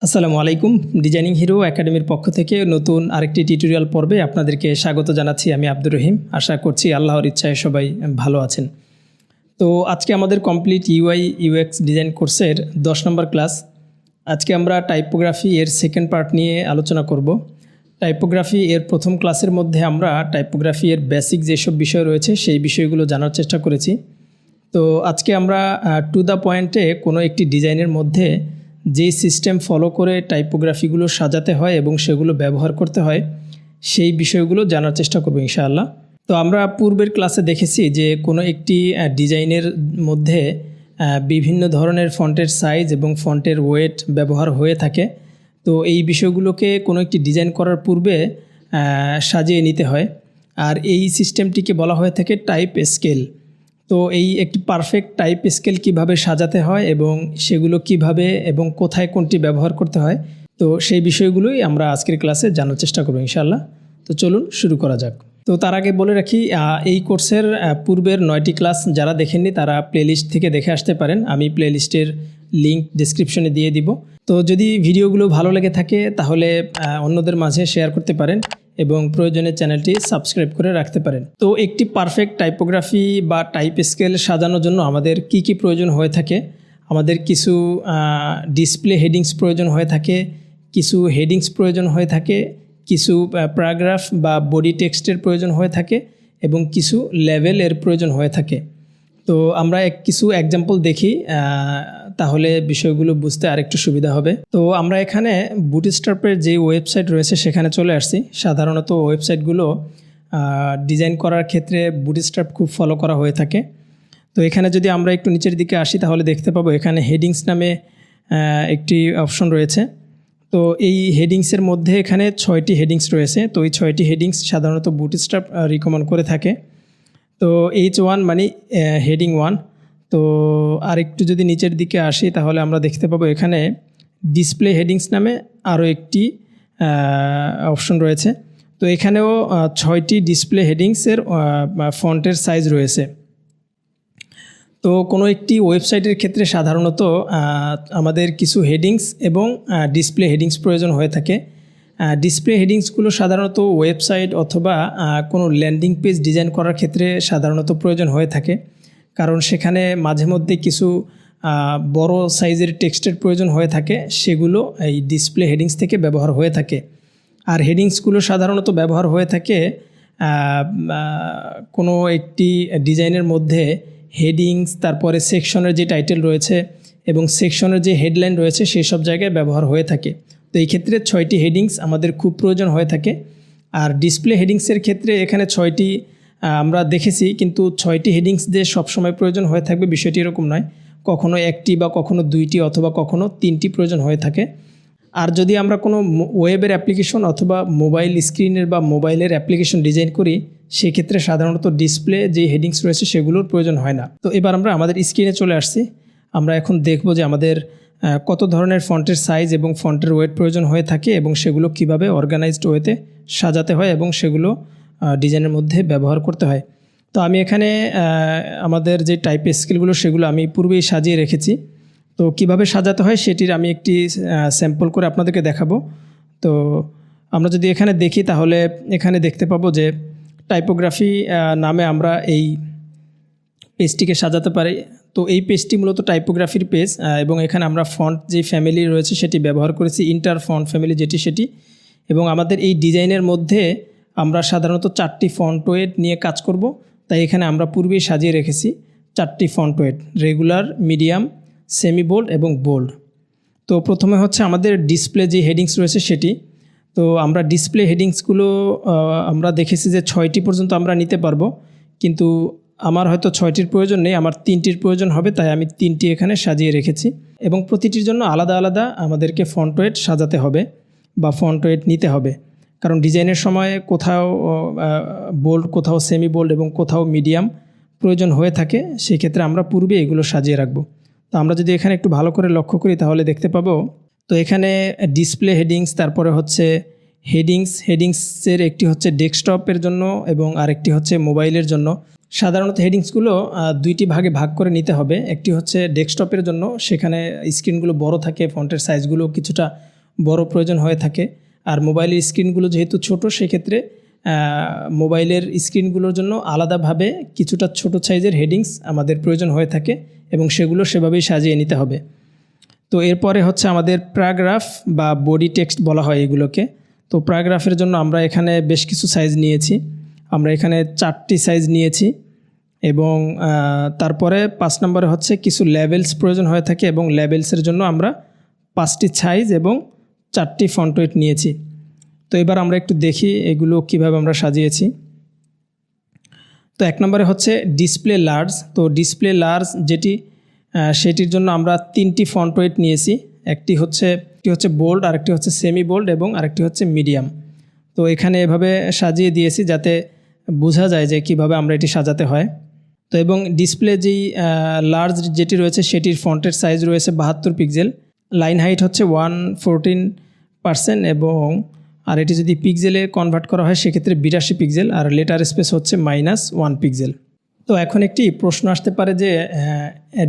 আসসালামু আলাইকুম। Designing hero একাডেমির পক্ষ থেকে নতুন আরেকটি টিউটোরিয়াল পর্বে আপনাদেরকে স্বাগত জানাচ্ছি। আমি আব্দুর রহিম। আশা করছি আল্লাহর ইচ্ছায় সবাই ভালো আছেন। তো আজকে আমাদের কমপ্লিট ইউআই ইউএক্স ডিজাইন কোর্সের 10 নম্বর ক্লাস। আজকে আমরা টাইপোগ্রাফি এর সেকেন্ড পার্ট নিয়ে আলোচনা করব। টাইপোগ্রাফি এর প্রথম ক্লাসের মধ্যে আমরা টাইপোগ্রাফি এর বেসিক যেসব বিষয় রয়েছে সেই বিষয়গুলো জানার চেষ্টা করেছি। তো আজকে আমরা টু দ্য পয়েন্টে কোনো একটি ডিজাইনের মধ্যে যে সিস্টেম ফলো করে টাইপোগ্রাফিগুলো সাজাতে হয় এবং সেগুলো ব্যবহার করতে হয় সেই বিষয়গুলো জানার চেষ্টা করব ইনশাআল্লাহ। তো আমরা পূর্বের ক্লাসে দেখেছি যে কোনো একটি ডিজাইনের মধ্যে বিভিন্ন ধরনের ফন্টের সাইজ এবং ফন্টের ওয়েট ব্যবহার হয়ে থাকে। তো এই বিষয়গুলোকে কোনো একটি ডিজাইন করার পূর্বে সাজিয়ে নিতে হয়, আর এই সিস্টেমটিকে বলা হয়ে থাকে টাইপ স্কেল। তো এই একটি পারফেক্ট টাইপ স্কেল কিভাবে সাজাতে হয় এবং সেগুলো কিভাবে এবং কোথায় কোনটি ব্যবহার করতে হয়, তো সেই বিষয়গুলোই আমরা আজকের ক্লাসে জানার চেষ্টা করব ইনশাআল্লাহ। তো চলুন শুরু করা যাক। তো তার আগে বলে রাখি, এই কোর্সের পূর্বের 9টি ক্লাস যারা দেখেননি তারা প্লেলিস্ট থেকে দেখে আসতে পারেন। আমি প্লেলিস্টের লিঙ্ক ডেসক্রিপশনে দিয়ে দিব। তো যদি ভিডিওগুলো ভালো লেগে থাকে তাহলে অন্যদের মাঝে শেয়ার করতে পারেন এবং প্রয়োজনে চ্যানেলটি সাবস্ক্রাইব করে রাখতে পারেন। তো একটি পারফেক্ট টাইপোগ্রাফি বা টাইপ স্কেল সাজানোর জন্য আমাদের কি কি প্রয়োজন হয়ে থাকে? আমাদের কিছু ডিসপ্লে হেডিংস প্রয়োজন হয়ে থাকে, কিছু হেডিংস প্রয়োজন হয়ে থাকে, কিছু প্যারাগ্রাফ বা বডি টেক্সটের প্রয়োজন হয়ে থাকে এবং কিছু লেভেলের প্রয়োজন হয়ে থাকে। তো আমরা কিছু এক্সাম্পল দেখি, তাহলে বিষয়গুলো বুঝতে আরেকটু সুবিধা হবে। তো আমরা এখানে বুটস্ট্র্যাপের যে ওয়েবসাইট রয়েছে সেখানে চলে আসছি। সাধারণত ওয়েবসাইটগুলো ডিজাইন করার ক্ষেত্রে বুটস্ট্র্যাপ খুব ফলো করা হয়ে থাকে। তো এখানে যদি আমরা একটু নিচের দিকে আসি তাহলে দেখতে পাবো এখানে হেডিংস নামে একটি অপশন রয়েছে। তো এই হেডিংসের মধ্যে এখানে 6টি হেডিংস রয়েছে। তো এই 6টি হেডিংস সাধারণত বুটস্ট্র্যাপ রিকমেন্ড করে থাকে। তো H1 মানে হেডিং 1। তো আর একটু যদি নিচের দিকে আসি তাহলে আমরা দেখতে পাবো এখানে ডিসপ্লে হেডিংস নামে আরও একটি অপশন রয়েছে। তো এখানেও 6টি ডিসপ্লে হেডিংসের ফন্টের সাইজ রয়েছে। তো কোনো একটি ওয়েবসাইটের ক্ষেত্রে সাধারণত আমাদের কিছু হেডিংস এবং ডিসপ্লে হেডিংস প্রয়োজন হয়ে থাকে। ডিসপ্লে হেডিংসগুলো সাধারণত ওয়েবসাইট অথবা কোনো ল্যান্ডিং পেজ ডিজাইন করার ক্ষেত্রে সাধারণত প্রয়োজন হয়ে থাকে, কারণ সেখানে মাঝে মধ্যে কিছু বড় সাইজের টেক্সটের প্রয়োজন হয়ে থাকে, সেগুলো এই ডিসপ্লে হেডিংস থেকে ব্যবহার হয়ে থাকে। আর হেডিংসগুলো সাধারণত ব্যবহার হয়ে থাকে কোনো একটি ডিজাইনের মধ্যে হেডিংস, তারপরে সেকশনের যে টাইটেল রয়েছে এবং সেকশনের যে হেডলাইন রয়েছে সেই সব জায়গায় ব্যবহার হয়ে থাকে। তো এই ক্ষেত্রে 6টি হেডিংস আমাদের খুব প্রয়োজন হয়ে থাকে। আর ডিসপ্লে হেডিংসের ক্ষেত্রে এখানে 6টি আমরা দেখেছি, কিন্তু 6টি হেডিংস যে সবসময় প্রয়োজন হয়ে থাকবে বিষয়টি এরকম নয়। কখনো একটি বা কখনো 2টি অথবা কখনো 3টি প্রয়োজন হয়ে থাকে। আর যদি আমরা কোনো ওয়েবের অ্যাপ্লিকেশন অথবা মোবাইল স্ক্রিনের বা মোবাইলের অ্যাপ্লিকেশন ডিজাইন করি সেক্ষেত্রে সাধারণত ডিসপ্লে যে হেডিংস রয়েছে সেগুলোর প্রয়োজন হয় না। তো এবার আমরা আমাদের স্ক্রিনে চলে আসছি। আমরা এখন দেখব যে আমাদের কত ধরনের ফন্টের সাইজ এবং ফন্টের ওয়েট প্রয়োজন হয়ে থাকে এবং সেগুলো কিভাবে অর্গানাইজড ওয়েতে সাজাতে হয় এবং সেগুলো ডিজাইনের মধ্যে ব্যবহার করতে হয়। তো আমি এখানে আমাদের যে টাইপ স্কেলগুলো সেগুলো আমি পূর্বেই সাজিয়ে রেখেছি। তো কিভাবে সাজাতে হয় সেটির আমি একটি স্যাম্পল করে আপনাদেরকে দেখাবো। তো আমরা যদি এখানে দেখি তাহলে এখানে দেখতে পাবো যে টাইপোগ্রাফি নামে আমরা এই পেজটিকে সাজাতে পারি। তো এই পেজটি মূলত টাইপোগ্রাফির পেজ এবং এখানে আমরা ফন্ট যে ফ্যামিলি রয়েছে সেটি ব্যবহার করেছি, ইন্টার ফন্ট ফ্যামিলি সেটি। এবং আমাদের এই ডিজাইনের মধ্যে আমরা সাধারণত 4টি ফন্ট ওয়েট নিয়ে কাজ করব। তাই এখানে আমরা পূর্বেই সাজিয়ে রেখেছি 4টি font weight: regular, medium, semi bold এবং বোল্ড। তো প্রথমে হচ্ছে আমাদের ডিসপ্লে যে হেডিংস রয়েছে সেটি। তো আমরা ডিসপ্লে হেডিংসগুলো আমরা দেখেছি যে 6টি পর্যন্ত আমরা নিতে পারবো, কিন্তু আমার হয়তো 6টির প্রয়োজন নেই, আমার 3টির প্রয়োজন হবে, তাই আমি 3টি এখানে সাজিয়ে রেখেছি। এবং প্রতিটির জন্য আলাদা আলাদা আমাদেরকে ফন্ট ওয়েট সাজাতে হবে বা ফন্ট ওয়েট নিতে হবে, কারণ ডিজাইনের সময় কোথাও বোল্ড, কোথাও সেমি বোল্ড এবং কোথাও মিডিয়াম প্রয়োজন হয়ে থাকে। সেক্ষেত্রে আমরা পূর্বে এগুলো সাজিয়ে রাখবো। তো আমরা যদি এখানে একটু ভালো করে লক্ষ্য করি তাহলে দেখতে পাবো তো এখানে ডিসপ্লে হেডিংস, তারপরে হচ্ছে হেডিংসের একটি হচ্ছে ডেস্কটপের জন্য এবং আরেকটি হচ্ছে মোবাইলের জন্য। সাধারণত হেডিংসগুলো দুইটি ভাগে ভাগ করে নিতে হবে। একটি হচ্ছে ডেস্কটপের জন্য, সেখানে স্ক্রিনগুলো বড় থাকে, ফন্টের সাইজগুলো কিছুটা বড় প্রয়োজন হয়ে থাকে। আর মোবাইলের স্ক্রিনগুলো যেহেতু ছোট, সেক্ষেত্রে মোবাইলের স্ক্রিনগুলোর জন্য আলাদাভাবে কিছুটা ছোট সাইজের হেডিংস আমাদের প্রয়োজন হয়ে থাকে এবং সেগুলো সেভাবেই সাজিয়ে নিতে হবে। তো এরপরে হচ্ছে আমাদের প্যারাগ্রাফ বা বডি টেক্সট বলা হয় এগুলোকে। তো প্যারাগ্রাফের জন্য আমরা এখানে বেশ কিছু সাইজ নিয়েছি। আমরা এখানে 4টি সাইজ নিয়েছি এবং তারপরে 5 নম্বরে হচ্ছে কিছু লেভেলস প্রয়োজন হয়ে থাকে এবং লেভেলসের জন্য আমরা 5টি সাইজ এবং 4টি ফন্ট ওয়েট নিয়েছি। তো এবার আমরা একটু দেখি এগুলো কিভাবে আমরা সাজিয়েছি। তো 1 নম্বরে হচ্ছে ডিসপ্লে লার্জ। তো ডিসপ্লে লার্জ সেটির জন্য আমরা 3টি ফন্ট ওয়েট নিয়েছি। একটি হচ্ছে বোল্ড, আরেকটি হচ্ছে সেমি বোল্ড এবং আরেকটি হচ্ছে মিডিয়াম। তো এখানে এভাবে সাজিয়ে দিয়েছি যাতে বোঝা যায় যে কিভাবে আমরা এটি সাজাতে হয়। তো এবং ডিসপ্লে লার্জ যেটি রয়েছে সেটির ফন্টের সাইজ রয়েছে 72 পিক্সেল, লাইন হাইট হচ্ছে 114% এবং আর এটি যদি পিক্সেলে কনভার্ট করা হয় সেক্ষেত্রে 82 পিক্সেল, আর লেটার স্পেস হচ্ছে -1 পিক্সেল। তো এখন একটি প্রশ্ন আসতে পারে যে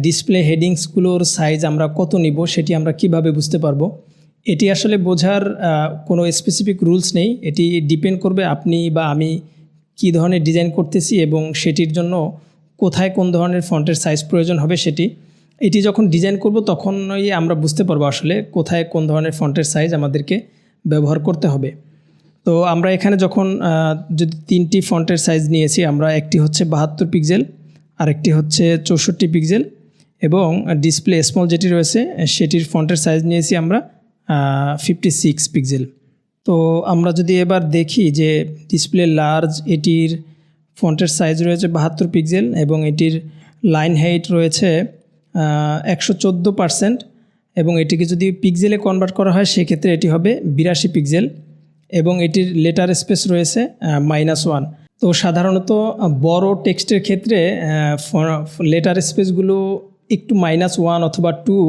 ডিসপ্লে হেডিংসগুলোর সাইজ আমরা কত নিব, সেটি আমরা কিভাবে বুঝতে পারবো। এটি আসলে বোঝার কোনো স্পেসিফিক রুলস নেই। এটি ডিপেন্ড করবে আপনি বা আমি কী ধরনের ডিজাইন করতেছি এবং সেটির জন্য কোথায় কোন ধরনের ফন্টের সাইজ প্রয়োজন হবে এটি যখন ডিজাইন করব তখনই আমরা বুঝতে পারবো আসলে কোথায় কোন ধরনের ফন্টের সাইজ আমাদেরকে ব্যবহার করতে হবে। তো আমরা এখানে যখন যদি 3টি ফন্টের সাইজ নিয়েছি, আমরা একটি হচ্ছে 72 পিক্সেল, আরেকটি হচ্ছে 64 পিক্সেল এবং ডিসপ্লে স্মল যেটি রয়েছে সেটির ফন্টের সাইজ নিয়েছি আমরা 56 পিক্সেল। তো আমরা যদি এবার দেখি যে ডিসপ্লে লার্জ এটির ফন্টের সাইজ রয়েছে 72 পিক্সেল এবং এটির লাইন হাইট রয়েছে 114% এবং এটিকে যদি পিক্সেলে কনভার্ট করা হয় সেক্ষেত্রে এটি হবে 82 পিক্সেল এবং এটির লেটার স্পেস রয়েছে -1। তো সাধারণত বড় টেক্সটের ক্ষেত্রে লেটার স্পেসগুলো একটু -1 অথবা 2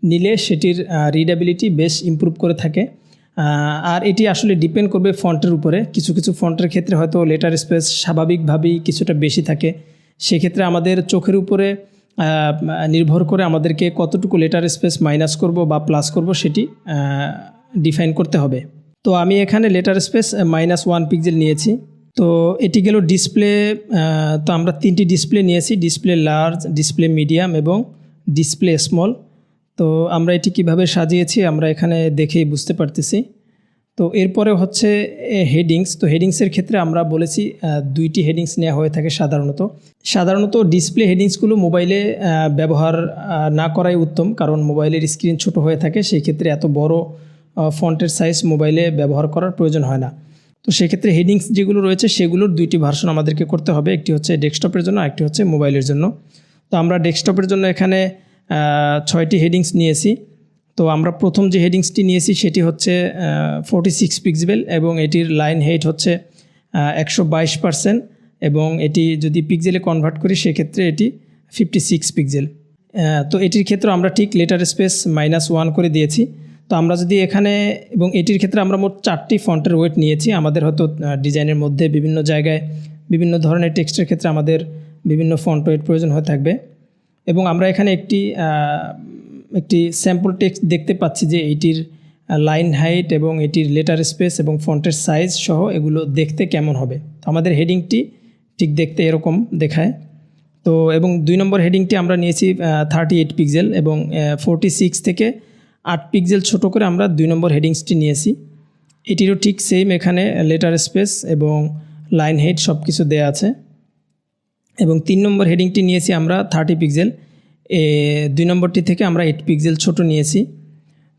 নিলে সেটির রিডেবিলিটি বেশ ইমপ্রুভ করে থাকে। আর এটি আসলে ডিপেন্ড করবে ফন্টের উপরে। কিছু কিছু ফন্টের ক্ষেত্রে হয়তো লেটার স্পেস স্বাভাবিকভাবেই কিছুটা বেশি থাকে, সেক্ষেত্রে আমাদের চোখের উপরে নির্ভর করে আমাদেরকে কতটুকু লেটার স্পেস মাইনাস করব বা প্লাস করব সেটি ডিফাইন করতে হবে। তো আমি এখানে লেটার স্পেস -1 পিক্সেল নিয়েছি। তো এটি গেল ডিসপ্লে। তো আমরা 3টি ডিসপ্লে নিয়েছি, ডিসপ্লে লার্জ, ডিসপ্লে মিডিয়াম এবং ডিসপ্লে স্মল। তো আমরা এটি কিভাবে সাজিয়েছি আমরা এখানে দেখেই বুঝতে পারতেছি। তো এরপরে হচ্ছে হেডিংস। তো হেডিংসের ক্ষেত্রে আমরা বলেছি 2টি হেডিংস নেওয়া হয়ে থাকে সাধারণত ডিসপ্লে হেডিংসগুলো মোবাইলে ব্যবহার না করাই উত্তম, কারণ মোবাইলের স্ক্রিন ছোট হয়ে থাকে, সেই ক্ষেত্রে এত বড় ফন্টের সাইজ মোবাইলে ব্যবহার করার প্রয়োজন হয় না। তো সেক্ষেত্রে হেডিংস যেগুলো রয়েছে সেগুলোর 2টি ভার্সন আমাদেরকে করতে হবে, একটি হচ্ছে ডেস্কটপের জন্য, একটি হচ্ছে মোবাইলের জন্য। তো আমরা ডেস্কটপের জন্য এখানে 6টি হেডিংস নিয়েছি। তো আমরা প্রথম যে হেডিংসটি নিয়েছি সেটি হচ্ছে 46 পিক্সেল এবং এটির লাইন হাইট হচ্ছে 122% এবং এটি যদি পিক্সেলে কনভার্ট করি সেক্ষেত্রে এটি 56 পিক্সেল। তো এটির ক্ষেত্রে আমরা ঠিক লেটার স্পেস -1 করে দিয়েছি। তো আমরা যদি এখানে এবং এটির ক্ষেত্রে আমরা মোট 4টি ফন্টের ওয়েট নিয়েছি। আমাদের হয়তো ডিজাইনের মধ্যে বিভিন্ন জায়গায় বিভিন্ন ধরনের টেক্সটের ক্ষেত্রে আমাদের বিভিন্ন ফন্ট ওয়েট প্রয়োজন হয়ে থাকবে এবং আমরা এখানে একটি স্যাম্পল টেক্সট দেখতে পাচ্ছি যে এটির লাইন হাইট এবং এটির লেটার স্পেস এবং ফন্টের সাইজ সহ এগুলো দেখতে কেমন হবে। তো আমাদের হেডিংটি ঠিক দেখতে এরকম দেখায়। তো এবং 2 নম্বর হেডিংটি আমরা নিয়েছি 38 পিক্সেল এবং 46 থেকে 8 পিক্সেল ছোট করে আমরা 2 নম্বর হেডিংসটি নিয়েছি। এটিরও ঠিক সেম, এখানে লেটার স্পেস এবং লাইন হাইট সব কিছু দেওয়া আছে। এবং 3 নম্বর হেডিংটি নিয়েছি আমরা 30 পিক্সেল, 2 নম্বরটি থেকে আমরা 8 পিক্সেল ছোট নিয়েছি।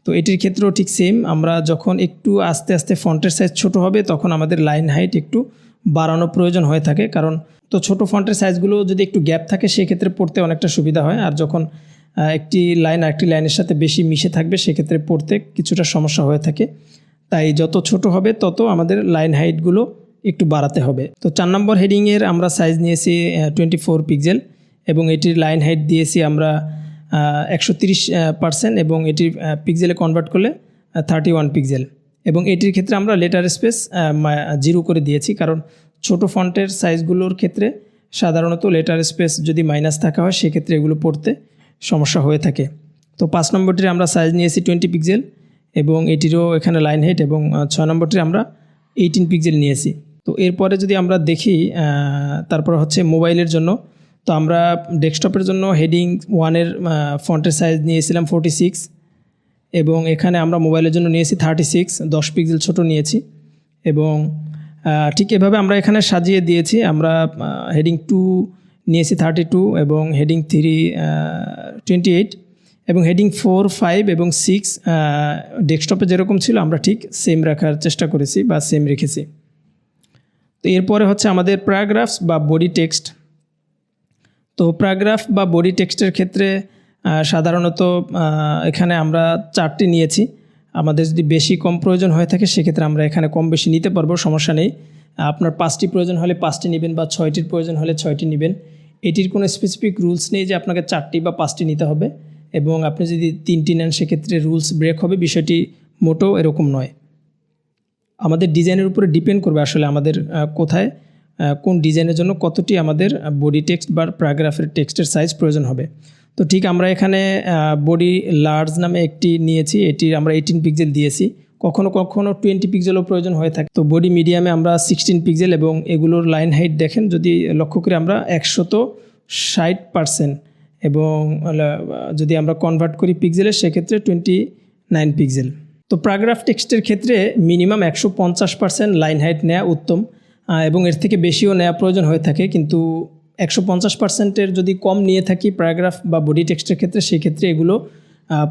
তো এটির ক্ষেত্রেও ঠিক সেম, আমরা যখন একটু আস্তে আস্তে ফন্টের সাইজ ছোট হবে তখন আমাদের লাইন হাইট একটু বাড়ানো প্রয়োজন হয়ে থাকে, কারণ তো ছোট ফন্টের সাইজগুলো যদি একটু গ্যাপ থাকে সেক্ষেত্রে পড়তে অনেকটা সুবিধা হয়, আর যখন একটি লাইন আরেকটি লাইনের সাথে বেশি মিশে থাকবে সেক্ষেত্রে পড়তে কিছুটা সমস্যা হয়ে থাকে। তাই যত ছোট হবে তত আমাদের লাইন হাইটগুলো একটু বাড়াতে হবে। তো 4 নম্বর হেডিংয়ের আমরা সাইজ নিয়েছি 24 পিক্সেল এবং এটির লাইন হাইট দিয়েছি আমরা 130% এবং এটির পিক্সেলে কনভার্ট করলে 31 পিক্সেল এবং এটির ক্ষেত্রে আমরা লেটার স্পেস 0 করে দিয়েছি, কারণ ছোট ফন্টের সাইজগুলোর ক্ষেত্রে সাধারণত লেটার স্পেস যদি মাইনাস থাকা হয় সেক্ষেত্রে এগুলো পড়তে সমস্যা হয়ে থাকে। তো 5 নম্বরটির আমরা সাইজ নিয়েছি 20 পিক্সেল এবং এটিরও এখানে লাইন হাইট, এবং 6 নম্বরটির আমরা 18 পিক্সেল নিয়েছি। তো এরপরে যদি আমরা দেখি তারপর হচ্ছে মোবাইলের জন্য, তো আমরা ডেস্কটপের জন্য হেডিং 1-এর ফন্টের সাইজ নিয়েছিলাম 46 এবং এখানে আমরা মোবাইলের জন্য নিয়েছি 36, 10 পিক্সেল ছোট নিয়েছি। এবং ঠিক এভাবে আমরা এখানে সাজিয়ে দিয়েছি। আমরা হেডিং 2 নিয়েছি 32 এবং হেডিং 3 28 এবং হেডিং 4, 5 এবং 6 ডেস্কটপে যেরকম ছিল আমরা ঠিক সেম রাখার চেষ্টা করেছি বা সেম রেখেছি। তো এরপরে হচ্ছে আমাদের প্যারাগ্রাফস বা বডি টেক্সট। তো প্যারাগ্রাফ বা বডি টেক্সটের ক্ষেত্রে সাধারণত এখানে আমরা 4টি নিয়েছি। আমাদের যদি বেশি কম প্রয়োজন হয়ে থাকে সেক্ষেত্রে আমরা এখানে কম বেশি নিতে পারবো, সমস্যা নেই। আপনার 5টি প্রয়োজন হলে 5টি নেবেন বা 6টির প্রয়োজন হলে 6টি নেবেন। এটির কোনো স্পেসিফিক রুলস নেই যে আপনাকে 4টি বা 5টি নিতে হবে, এবং আপনি যদি 3টি নেন সেক্ষেত্রে রুলস ব্রেক হবে, বিষয়টি মোটেও এরকম নয়। আমাদের ডিজাইনের উপরে ডিপেন্ড করবে আসলে আমাদের কোথায় কোন ডিজাইনের জন্য কতটি আমাদের বডি টেক্সট বা প্যারাগ্রাফের টেক্সটের সাইজ প্রয়োজন হবে। তো ঠিক আমরা এখানে বডি লার্জ নামে একটি নিয়েছি, এটির আমরা 18 পিক্সেল দিয়েছি। কখনো কখনো 20 পিক্সেলও প্রয়োজন হয়ে থাকে। তো বডি মিডিয়ামে আমরা 16 পিক্সেল এবং এগুলোর লাইন হাইট দেখেন যদি লক্ষ্য করি আমরা 160% এবং যদি আমরা কনভার্ট করি পিক্সেলে সেক্ষেত্রে 29 পিক্সেল। তো প্যারাগ্রাফ টেক্সটের ক্ষেত্রে মিনিমাম 150% লাইন হাইট নেওয়া উত্তম, এবং এর থেকে বেশিও নেওয়া প্রয়োজন হয়ে থাকে। কিন্তু 150%-এর যদি কম নিয়ে থাকি প্যারাগ্রাফ বা বডি টেক্সটের ক্ষেত্রে, সেই ক্ষেত্রে এগুলো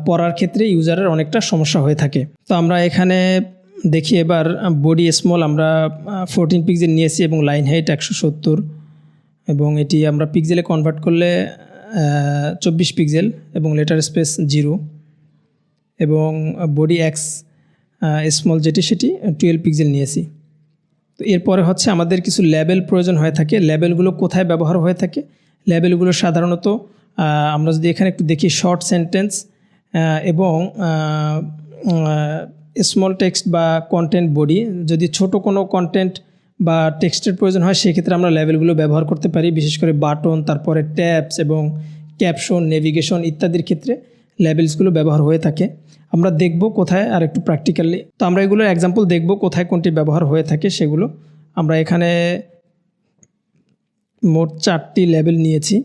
পড়ার ক্ষেত্রে ইউজারের অনেকটা সমস্যা হয়ে থাকে। তো আমরা এখানে দেখি এবার বডি স্মল আমরা 14 পিক্সেল নিয়েছি এবং লাইন হাইট 170, এবং এটি আমরা পিক্সেলে কনভার্ট করলে 24 পিক্সেল এবং লেটার স্পেস 0, এবং বডি এক্স স্মল যেটি সেটি 12 পিক্সেল নিয়েছি। তো এরপরে হচ্ছে আমাদের কিছু লেবেল প্রয়োজন হয়ে থাকে। লেবেলগুলো কোথায় ব্যবহার হয়ে থাকে? লেবেলগুলো সাধারণত আমরা যদি এখানে একটু দেখি শর্ট সেন্টেন্স এবং স্মল টেক্সট বা কন্টেন্ট বডি, যদি ছোট কোনো কন্টেন্ট বা টেক্সটের প্রয়োজন হয় সেক্ষেত্রে আমরা লেবেলগুলো ব্যবহার করতে পারি, বিশেষ করে বাটন, তারপরে ট্যাবস এবং ক্যাপশন, নেভিগেশন ইত্যাদির ক্ষেত্রে লেবেলসগুলো ব্যবহার হয়ে থাকে। আমরা দেখব কোথায় আর একটু প্র্যাকটিক্যালি। তো আমরা এগুলোর এক্সাম্পল দেখব কোথায় কোনটি ব্যবহার হয়ে থাকে সেগুলো। আমরা এখানে মোট 4টি লেবেল নিয়েছি,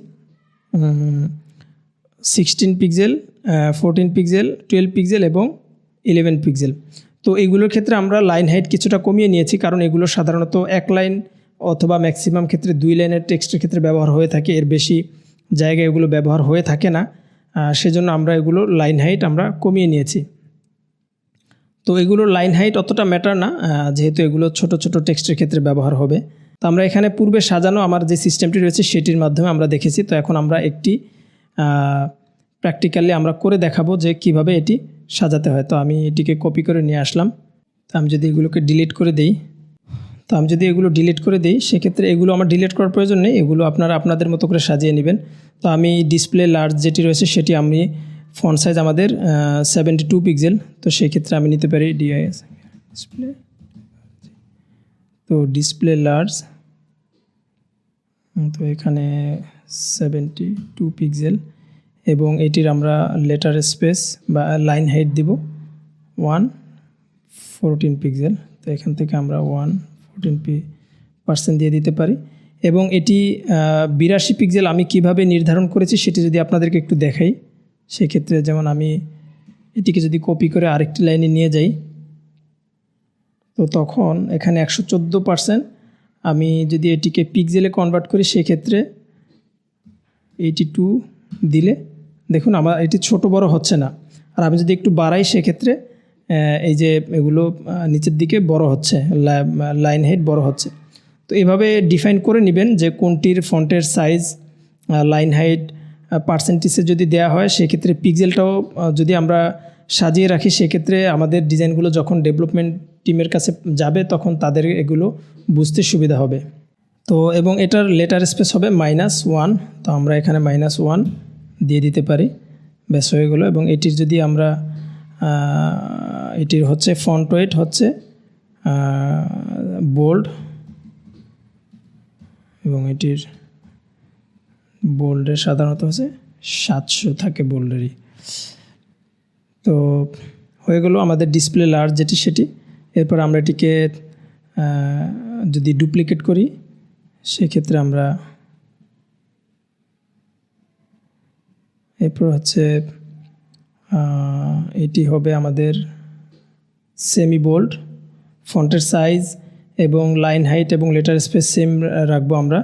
16 পিক্সেল, 14 পিক্সেল, 12 পিক্সেল এবং 11 পিক্সেল। তো এগুলোর ক্ষেত্রে আমরা লাইন হাইট কিছুটা কমিয়ে নিয়েছি, কারণ এগুলো সাধারণত 1 লাইন অথবা ম্যাক্সিমাম ক্ষেত্রে 2 লাইনের টেক্সটের ক্ষেত্রে ব্যবহার হয়ে থাকে। এর বেশি জায়গায় এগুলো ব্যবহার হয়ে থাকে না, সেজন্য আমরা এগুলো লাইন হাইট আমরা কমিয়ে নিয়েছি। তো এগুলোর লাইন হাইট অতটা ম্যাটার না, যেহেতু এগুলো ছোট ছোট টেক্সটের ক্ষেত্রে ব্যবহার হবে। তো আমরা এখানে পূর্বে সাজানো আমার যে সিস্টেমটি রয়েছে সেটির মাধ্যমে আমরা দেখেছি। তো এখন আমরা একটি প্র্যাকটিক্যালি আমরা করে দেখাবো যে কিভাবে এটি সাজাতে হয়। তো আমি এটিকে কপি করে নিয়ে আসলাম। তো আমি যদি এগুলোকে ডিলিট করে দিই, সেক্ষেত্রে এগুলো আমার ডিলিট করার প্রয়োজন নেই, এগুলো আপনারা আপনাদের মতো করে সাজিয়ে নেবেন। তো আমি ডিসপ্লে লার্জ যেটি রয়েছে সেটি আমি ফন্ট সাইজ আমাদের 72 পিক্সেল, তো সেক্ষেত্রে আমি নিতে পারি ডিসপ্লে। তো ডিসপ্লে লার্জ, তো এখানে 72 পিক্সেল এবং এটির আমরা লেটার স্পেস বা লাইন হাইট দিব 114 পিক্সেল। তো এখান থেকে আমরা 114% দিয়ে দিতে পারি। এবং এটি 82 পিক্সেল আমি কিভাবে নির্ধারণ করেছি সেটি যদি আপনাদেরকে একটু দেখাই, সেক্ষেত্রে যেমন আমি এটিকে যদি কপি করে আরেকটি লাইনে নিয়ে যাই, তো তখন এখানে 114%। আমি যদি এটিকে পিক্সেলে কনভার্ট করি সেক্ষেত্রে 82 দিলে দেখুন আমার এটি ছোট বড় হচ্ছে না। আর আমি যদি একটু বাড়াই সেক্ষেত্রে এই যে এগুলো নিচের দিকে বড় হচ্ছে, লাইন হাইট বড় হচ্ছে। তো এভাবে ডিফাইন করে নেবেন যে কোনটির ফন্টের সাইজ, লাইন হাইট পার্সেন্টেজে যদি দেওয়া হয় সেক্ষেত্রে পিক্সেলটাও যদি আমরা সাজিয়ে রাখি সেক্ষেত্রে আমাদের ডিজাইনগুলো যখন ডেভেলপমেন্ট টিমের কাছে যাবে তখন তাদের এগুলো বুঝতে সুবিধা হবে। তো এবং এটার লেটার স্পেস হবে -1, তো আমরা এখানে -1 দিয়ে দিতে পারি, ব্যাস হয়ে গেলো। এবং এটির যদি আমরা এটির হচ্ছে ফন্ট ওয়েট হচ্ছে বোল্ড এবং এটির বোল্ডের সাধারণত হচ্ছে 700 থাকে বোল্ডেরই। তো হয়ে গেল আমাদের ডিসপ্লে লার্জ যেটি সেটি। এরপর আমরা এটিকে যদি ডুপ্লিকেট করি সেক্ষেত্রে আমরা এরপর হচ্ছে এটি হবে আমাদের সেমি বোল্ড। ফন্টের সাইজ এবং লাইন হাইট এবং লেটার স্পেস সেম রাখবো আমরা,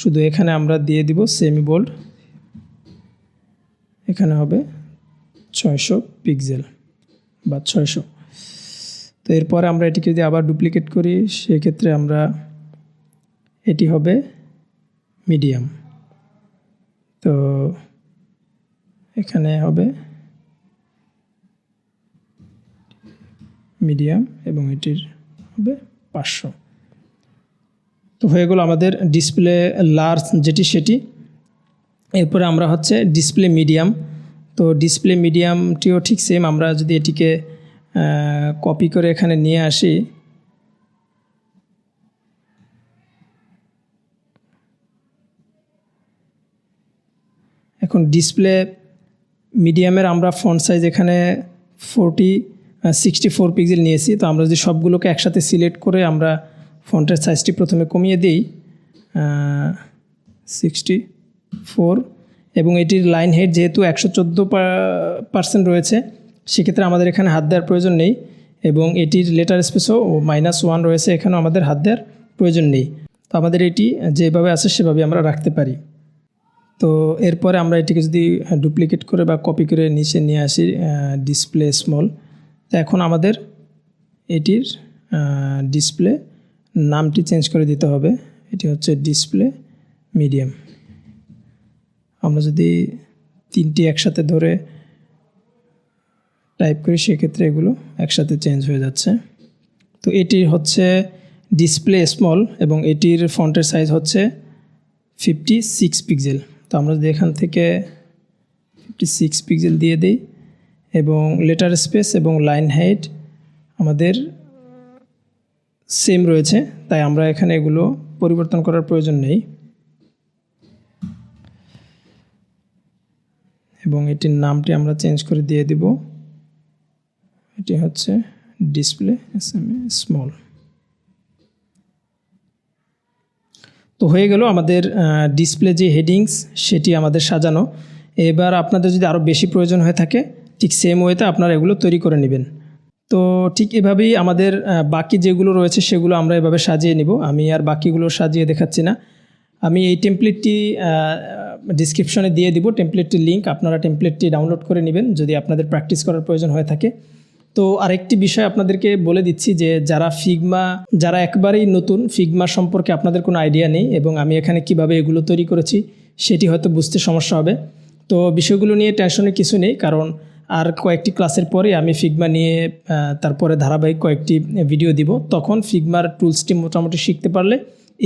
শুধু এখানে আমরা দিয়ে দিব সেমি বোল্ড। এখানে হবে 600 পিক্সেল বা 600। তো এরপরে আমরা এটিকে যদি আবার ডুপ্লিকেট করি সেক্ষেত্রে আমরা এটি হবে মিডিয়াম। তো এখানে হবে মিডিয়াম এবং এটির হবে 500। তো হয়ে গেল আমাদের ডিসপ্লে লার্জ যেটি সেটি। এরপরে আমরা হচ্ছে ডিসপ্লে মিডিয়াম। তো ডিসপ্লে মিডিয়ামটিও ঠিক সেম, আমরা যদি এটিকে কপি করে এখানে নিয়ে আসি, এখন ডিসপ্লে মিডিয়ামের আমরা ফন্ট সাইজ এখানে 64 পিক্সেল নিয়েছি। তো আমরা যদি সবগুলোকে একসাথে সিলেক্ট করে আমরা ফন্টের সাইজটি প্রথমে কমিয়ে দিই 64, এবং এটির লাইন হেড যেহেতু 114% রয়েছে সেক্ষেত্রে আমাদের এখানে হাত দেওয়ার প্রয়োজন নেই, এবং এটির লেটার স্পেসও -1 রয়েছে, এখানেও আমাদের হাত দেওয়ার প্রয়োজন নেই। তো আমাদের এটি যেভাবে আছে সেভাবে আমরা রাখতে পারি। তো এরপরে আমরা এটিকে যদি ডুপ্লিকেট করে বা কপি করে নিচে নিয়ে আসি ডিসপ্লে স্মল, তো এখন আমাদের এটির ডিসপ্লে নামটি চেঞ্জ করে দিতে হবে। এটি হচ্ছে ডিসপ্লে মিডিয়াম। আমরা যদি তিনটি একসাথে ধরে টাইপ করি সেক্ষেত্রে এগুলো একসাথে চেঞ্জ হয়ে যাচ্ছে। তো এটি হচ্ছে ডিসপ্লে স্মল এবং এটির ফন্টের সাইজ হচ্ছে 56 পিক্সেল। তো আমরা যদি এখান থেকে 56 পিক্সেল দিয়ে দিই এবং লেটার স্পেস এবং লাইন হাইট আমাদের সেম রয়েছে, তাই আমরা এখানে এগুলো পরিবর্তন করার প্রয়োজন নেই। এবং এটির নামটি আমরা চেঞ্জ করে দিয়ে দিব, এটি হচ্ছে ডিসপ্লে স্মল। তো হয়ে গেল আমাদের ডিসপ্লে যে হেডিংস সেটি আমাদের সাজানো। এবার আপনাদের যদি আরও বেশি প্রয়োজন হয়ে থাকে ঠিক সেম ওয়েতে আপনারা এগুলো তৈরি করে নেবেন। তো ঠিক এভাবেই আমাদের বাকি যেগুলো রয়েছে সেগুলো আমরা এভাবে সাজিয়ে নিব। আমি আর বাকিগুলো সাজিয়ে দেখাচ্ছি না, আমি এই টেমপ্লেটটি ডিসক্রিপশনে দিয়ে দিব, টেমপ্লেটটির লিঙ্ক, আপনারা টেমপ্লেটটি ডাউনলোড করে নেবেন যদি আপনাদের প্র্যাকটিস করার প্রয়োজন হয়ে থাকে। তো আরেকটি বিষয় আপনাদেরকে বলে দিচ্ছি যে যারা একবারেই নতুন ফিগমা সম্পর্কে আপনাদের কোনো আইডিয়া নেই এবং আমি এখানে কিভাবে এগুলো তৈরি করেছি সেটি হয়তো বুঝতে সমস্যা হবে। তো বিষয়গুলো নিয়ে টেনশনের কিছু নেই, কারণ আর কয়েকটি ক্লাসের পরে আমি ফিগমা নিয়ে তারপরে ধারাবাহিক কয়েকটি ভিডিও দিব, তখন ফিগমার টুলসটি মোটামুটি শিখতে পারলে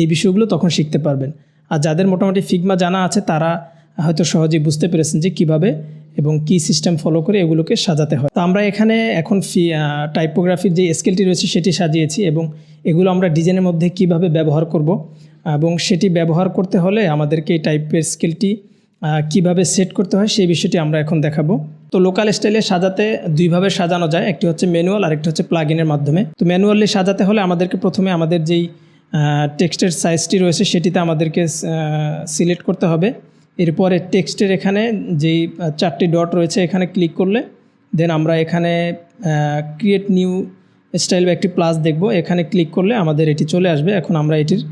এই বিষয়গুলো তখন শিখতে পারবেন। আর যাদের মোটামুটি ফিগমা জানা আছে তারা হয়তো সহজেই বুঝতে পেরেছেন যে কিভাবে এবং কি সিস্টেম ফলো করে এগুলোকে সাজাতে হয়। তো আমরা এখানে এখন টাইপোগ্রাফির যে স্কেলটি রয়েছে সেটি সাজিয়েছি এবং এগুলো আমরা ডিজাইনের মধ্যে কিভাবে ব্যবহার করব এবং সেটি ব্যবহার করতে হলে আমাদেরকে এই টাইপের স্কেলটি কিভাবে সেট করতে হয় সেই বিষয়টি আমরা এখন দেখাবো। তো লোকাল স্টাইলে সাজাতে দুইভাবে সাজানো যায়, একটি হচ্ছে ম্যানুয়াল আর একটি হচ্ছে প্লাগইনের মাধ্যমে। তো ম্যানুয়ালি সাজাতে হলে আমাদেরকে প্রথমে আমাদের যেই টেক্সটের সাইজটি রয়েছে সেটিতে আমাদেরকে সিলেক্ট করতে হবে। এরপরে টেক্সটের এখানে যেই 4টি ডট রয়েছে এখানে ক্লিক করলে দেন আমরা এখানে ক্রিয়েট নিউ স্টাইল বা একটি প্লাস দেখব, এখানে ক্লিক করলে আমাদের এটি চলে আসবে। এখন আমরা এটির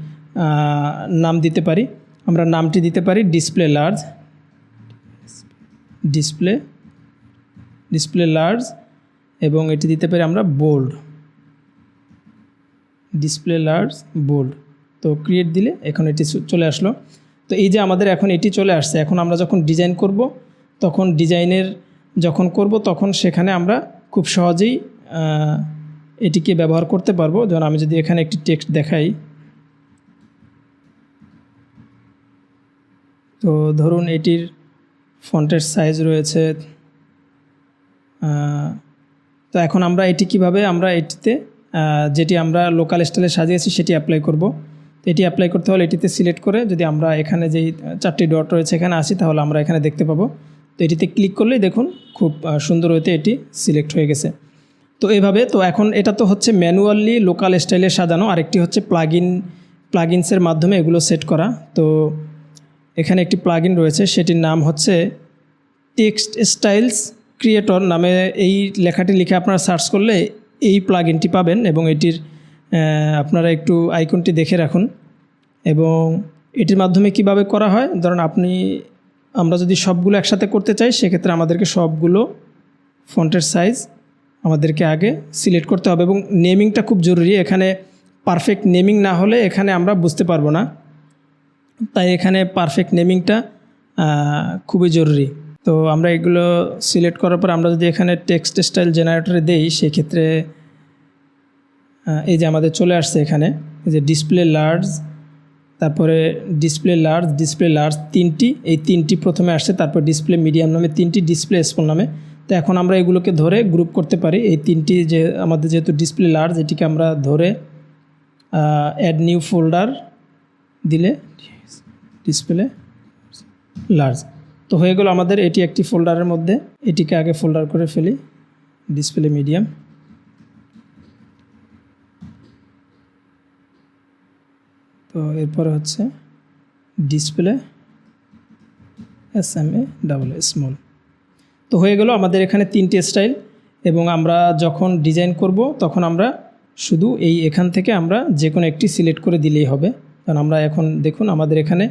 নাম দিতে পারি, আমরা নামটি দিতে পারি ডিসপ্লে লার্জ এবং এটি দিতে পারি আমরা বোল্ড, ডিসপ্লে লার্জ বোল্ড। তো ক্রিয়েট দিলে এখন এটি চলে আসলো। তো এই যে আমাদের এখন এটি চলে আসছে, এখন আমরা যখন ডিজাইন করব তখন সেখানে আমরা খুব সহজেই এটিকে ব্যবহার করতে পারবো। যেমন আমি যদি এখানে একটি টেক্সট দেখাই, তো ধরুন এটির ফন্টের সাইজ রয়েছে, তো এখন আমরা এটি কিভাবে আমরা এটিতে যেটি আমরা লোকাল স্টাইলে সাজিয়েছি সেটি অ্যাপ্লাই করব। তো এটি অ্যাপ্লাই করতে হলে এটিতে সিলেক্ট করে যদি আমরা এখানে যেই 4টি ডট রয়েছে এখানে আসি তাহলে আমরা এখানে দেখতে পাবো। তো এটিতে ক্লিক করলেই দেখুন খুব সুন্দর হতে এটি সিলেক্ট হয়ে গেছে। তো এইভাবে, তো এখন এটা তো হচ্ছে ম্যানুয়ালি লোকাল স্টাইলে সাজানো, আরেকটি হচ্ছে প্লাগইনসের মাধ্যমে এগুলো সেট করা। তো এখানে একটি প্লাগইন রয়েছে, সেটির নাম হচ্ছে টেক্সট স্টাইলস ক্রিয়েটর নামে। এই লেখাটি লিখে আপনারা সার্চ করলে এই প্লাগইনটি পাবেন এবং এটির আপনারা একটু আইকনটি দেখে রাখুন। এবং এটির মাধ্যমে কিভাবে করা হয়, ধরুন আমরা যদি সবগুলো একসাথে করতে চাই সেক্ষেত্রে আমাদেরকে সবগুলো ফন্টের সাইজ আমাদেরকে আগে সিলেক্ট করতে হবে এবং নেমিংটা খুব জরুরি। এখানে পারফেক্ট নেমিং না হলে এখানে আমরা বুঝতে পারবো না, তাই এখানে পারফেক্ট নেমিংটা খুবই জরুরি। তো আমরা এগুলো সিলেক্ট করার পর আমরা যদি এখানে টেক্সট স্টাইল জেনারেটরে দেই সেক্ষেত্রে এই যে আমাদের চলে আসছে এখানে এই যে ডিসপ্লে লার্জ, তারপরে ডিসপ্লে লার্জ এই তিনটি প্রথমে আসছে, তারপর ডিসপ্লে মিডিয়াম নামে তিনটি, ডিসপ্লে স্মল নামে। তো এখন আমরা এগুলোকে ধরে গ্রুপ করতে পারি। এই তিনটি যে আমাদের যেহেতু ডিসপ্লে লার্জ, এটিকে আমরা ধরে অ্যাড নিউ ফোল্ডার দিলে ডিসপ্লে লার্জ তো হয়ে গেল আমাদের এটি একটি ফোল্ডারের মধ্যে। এটিকে আগে ফোল্ডার করে ফেলি, ডিসপ্লে মিডিয়াম। তো এরপরে হচ্ছে ডিসপ্লে SMA স্মল। তো হয়ে গেল আমাদের এখানে তিনটি স্টাইল। এবং আমরা যখন ডিজাইন করব তখন আমরা শুধু এখান থেকে আমরা যে কোনো একটি সিলেক্ট করে দিলেই হবে। কারণ আমরা এখন দেখুন আমাদের এখানে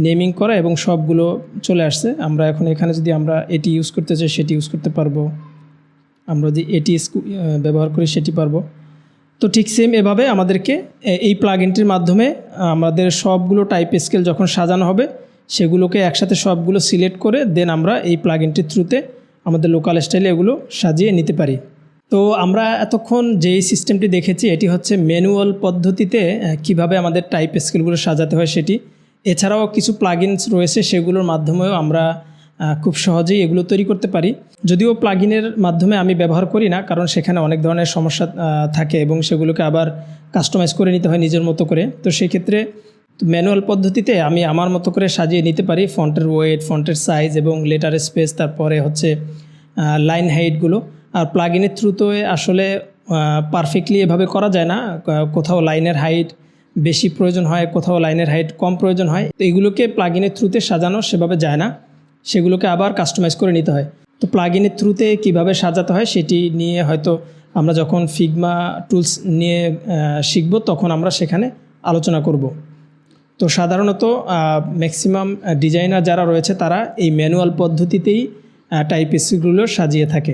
নেমিং করা এবং সবগুলো চলে আসছে। আমরা এখন এখানে যদি আমরা এটি ইউজ করতে চাই সেটি ইউজ করতে পারবো, আমরা যদি এটি ব্যবহার করি সেটি পারবো। তো ঠিক সেম এভাবে আমাদেরকে এই প্লাগইনটির মাধ্যমে আমাদের সবগুলো টাইপ স্কেল যখন সাজানো হবে সেগুলোকে একসাথে সবগুলো সিলেক্ট করে দেন আমরা এই প্লাগইনটির থ্রুতে আমাদের লোকাল স্টাইলে এগুলো সাজিয়ে নিতে পারি। তো আমরা এতক্ষণ যেই সিস্টেমটি দেখেছি এটি হচ্ছে ম্যানুয়াল পদ্ধতিতে কিভাবে আমাদের টাইপ স্কেলগুলো সাজাতে হয় সেটি। এছাড়াও কিছু প্লাগইনস রয়েছে সেগুলোর মাধ্যমেও আমরা খুব সহজেই এগুলো তৈরি করতে পারি। যদিও প্লাগইনের মাধ্যমে আমি ব্যবহার করি না, কারণ সেখানে অনেক ধরনের সমস্যা থাকে এবং সেগুলোকে আবার কাস্টমাইজ করে নিতে হয় নিজের মতো করে। তো সেই ক্ষেত্রে ম্যানুয়াল পদ্ধতিতে আমি আমার মতো করে সাজিয়ে নিতে পারি ফন্টের ওয়েট, ফন্টের সাইজ এবং লেটার স্পেস, তারপরে হচ্ছে লাইন হাইটগুলো। আর প্লাগইনের থ্রুতে আসলে পারফেক্টলি এভাবে করা যায় না, কোথাও লাইনের হাইট বেশি প্রয়োজন হয়, কোথাও লাইনের হাইট কম প্রয়োজন হয়। তো এগুলোকে প্লাগইনের থ্রুতে সাজানো সেভাবে যায় না, সেগুলোকে আবার কাস্টমাইজ করে নিতে হয়। তো প্লাগইনের থ্রুতে কিভাবে সাজাতে হয় সেটি নিয়ে হয়তো আমরা যখন ফিগমা টুলস নিয়ে শিখব তখন আমরা সেখানে আলোচনা করব। তো সাধারণত ম্যাক্সিমাম ডিজাইনার যারা রয়েছে তারা এই ম্যানুয়াল পদ্ধতিতেই টাইপ স্কেলগুলো সাজিয়ে থাকে।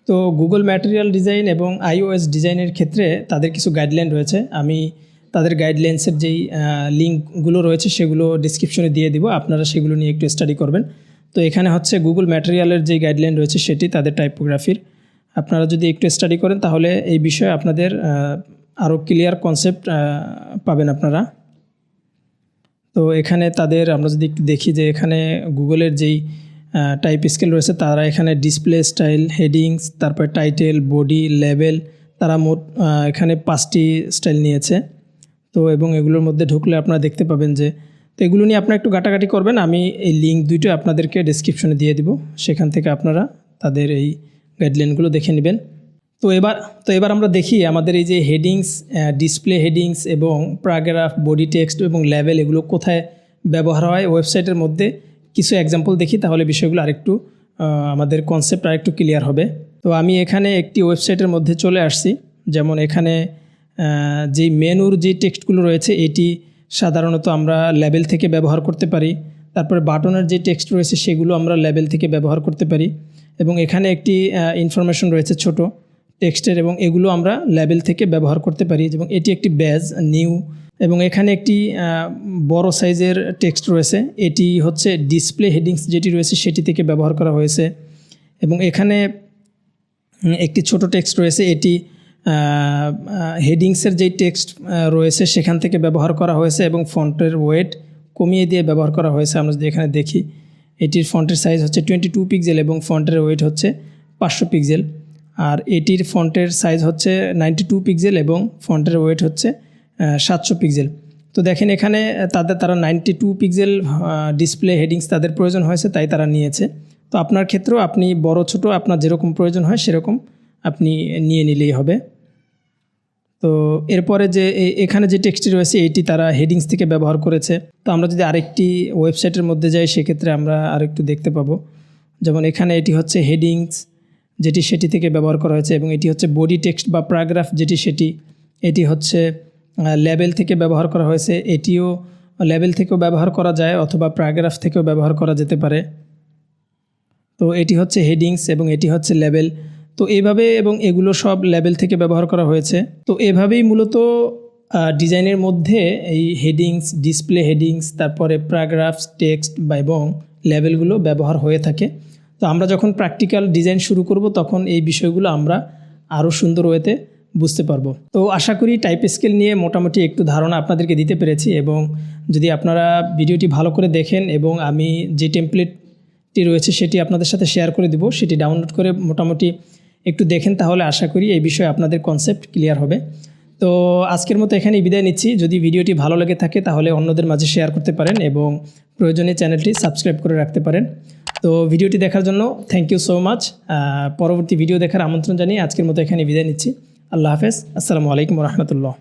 তো গুগল ম্যাটেরিয়াল ডিজাইন এবং iOS ডিজাইনের ক্ষেত্রে তাদের কিছু গাইডলাইন রয়েছে। আমি তাদের গাইডলাইন্সের যেই লিঙ্কগুলো রয়েছে সেগুলো ডিসক্রিপশনে দিয়ে দিব, আপনারা সেগুলো নিয়ে একটু স্টাডি করবেন। তো এখানে হচ্ছে গুগল ম্যাটেরিয়ালের যে গাইডলাইন রয়েছে সেটি তাদের টাইপোগ্রাফির। আপনারা যদি একটু স্টাডি করেন তাহলে এই বিষয়ে আপনাদের আরও ক্লিয়ার কনসেপ্ট পাবেন আপনারা। তো এখানে আমরা যদি একটু দেখি যে এখানে গুগলের যেই টাইপ স্কেল রয়েছে তারা এখানে ডিসপ্লে স্টাইল, হেডিংস, তারপর টাইটেল, বডি, লেবেল, তারা মোট এখানে 5টি স্টাইল নিয়েছে। তো এবং এগুলোর মধ্যে ঢুকলে আপনারা দেখতে পাবেন যে তো এগুলো নিয়ে আপনারা একটু ঘাটাঘাটি করবেন। আমি এই লিঙ্ক দুইটো আপনাদেরকে ডেসক্রিপশনে দিয়ে দিব, সেখান থেকে আপনারা তাদের এই গাইডলাইনগুলো দেখে নেবেন। তো এবার আমরা দেখি আমাদের এই যে হেডিংস, ডিসপ্লে হেডিংস এবং প্যারাগ্রাফ, বডি টেক্সট এবং লেভেল এগুলো কোথায় ব্যবহার হয় ওয়েবসাইটের মধ্যে কিছু এক্সাম্পল দেখি, তাহলে বিষয়গুলো আরেকটু আমাদের কনসেপ্ট আরেকটু ক্লিয়ার হবে। তো আমি এখানে একটি ওয়েবসাইটের মধ্যে চলে আসছি। যেমন এখানে যেই মেনুর যে টেক্সটগুলো রয়েছে এটি সাধারণত আমরা লেবেল থেকে ব্যবহার করতে পারি। তারপরে বাটনের যে টেক্সট রয়েছে সেগুলো আমরা লেবেল থেকে ব্যবহার করতে পারি। এবং এখানে একটি ইনফরমেশন রয়েছে ছোট টেক্সটের এবং এগুলো আমরা লেবেল থেকে ব্যবহার করতে পারি। এবং এটি একটি ব্যাজ নিউ এবং এখানে একটি বড় সাইজের টেক্সট রয়েছে, এটি হচ্ছে ডিসপ্লে হেডিংস যেটি রয়েছে সেটি থেকে ব্যবহার করা হয়েছে। এবং এখানে একটি ছোট টেক্সট রয়েছে, এটি হেডিংসের যেই টেক্সট রয়েছে সেখান থেকে ব্যবহার করা হয়েছে এবং ফন্টের ওয়েট কমিয়ে দিয়ে ব্যবহার করা হয়েছে। আমরা যদি এখানে দেখি এটির ফন্টের সাইজ হচ্ছে 22 পিক্সেল এবং ফন্টের ওয়েট হচ্ছে 500 পিক্সেল। আর এটির ফন্টের সাইজ হচ্ছে 92 পিক্সেল এবং ফন্টের ওয়েট হচ্ছে 700 পিক্সেল। তো দেখেন এখানে তারা 92 পিক্সেল ডিসপ্লে হেডিংস তাদের প্রয়োজন হয়েছে, তাই তারা নিয়েছে। তো আপনার ক্ষেত্রেও আপনি বড় ছোট আপনার যেরকম প্রয়োজন হয় সেরকম আপনি নিয়ে নিলেই হবে। তো এরপরে যে এখানে যে টেক্সটটি রয়েছে এইটি তারা হেডিংস থেকে ব্যবহার করেছে। তো আমরা যদি আরেকটি ওয়েবসাইটের মধ্যে যাই সেক্ষেত্রে আমরা আরেকটু দেখতে পাবো। যেমন এখানে এটি হচ্ছে হেডিংস যেটি সেটি থেকে ব্যবহার করা হয়েছে, এবং এটি হচ্ছে বডি টেক্সট বা প্যারাগ্রাফ যেটি সেটি, এটি হচ্ছে লেবেল থেকে ব্যবহার করা হয়েছে। এটিও লেবেল থেকেও ব্যবহার করা যায় অথবা প্যারাগ্রাফ থেকেও ব্যবহার করা যেতে পারে। তো এটি হচ্ছে হেডিংস এবং এটি হচ্ছে লেবেল। তো এইভাবে, এবং এগুলো সব লেবেল থেকে ব্যবহার করা হয়েছে। তো এভাবেই মূলত ডিজাইনের মধ্যে এই হেডিংস, ডিসপ্লে হেডিংস, তারপরে প্যারাগ্রাফস, টেক্সট এবং লেবেলগুলো ব্যবহার হয়ে থাকে। তো আমরা যখন প্র্যাকটিক্যাল ডিজাইন শুরু করব তখন এই বিষয়গুলো আমরা আরও সুন্দর ওয়েতে বুঝতে পারবো। তো আশা করি টাইপ স্কেল নিয়ে মোটামুটি একটু ধারণা আপনাদেরকে দিতে পেরেছি, এবং যদি আপনারা ভিডিওটি ভালো করে দেখেন এবং আমি যে টেমপ্লেটটি রয়েছে সেটি আপনাদের সাথে শেয়ার করে দিব, সেটি ডাউনলোড করে মোটামুটি একটু দেখেন, তাহলে আশা করি এই বিষয়ে আপনাদের কনসেপ্ট ক্লিয়ার হবে। তো আজকের মতো এখানেই বিদায় নিচ্ছি। যদি ভিডিওটি ভালো লেগে থাকে তাহলে অন্যদের মাঝে শেয়ার করতে পারেন এবং প্রয়োজনে চ্যানেলটি সাবস্ক্রাইব করে রাখতে পারেন। তো ভিডিওটি দেখার জন্য থ্যাংক ইউ সো মাচ। পরবর্তী ভিডিও দেখার আমন্ত্রণ জানিয়ে আজকের মতো এখানে বিদায় নিচ্ছি। আল্লাহ হাফেজ। আসসালামু আলাইকুম রহমতুল্লাহ।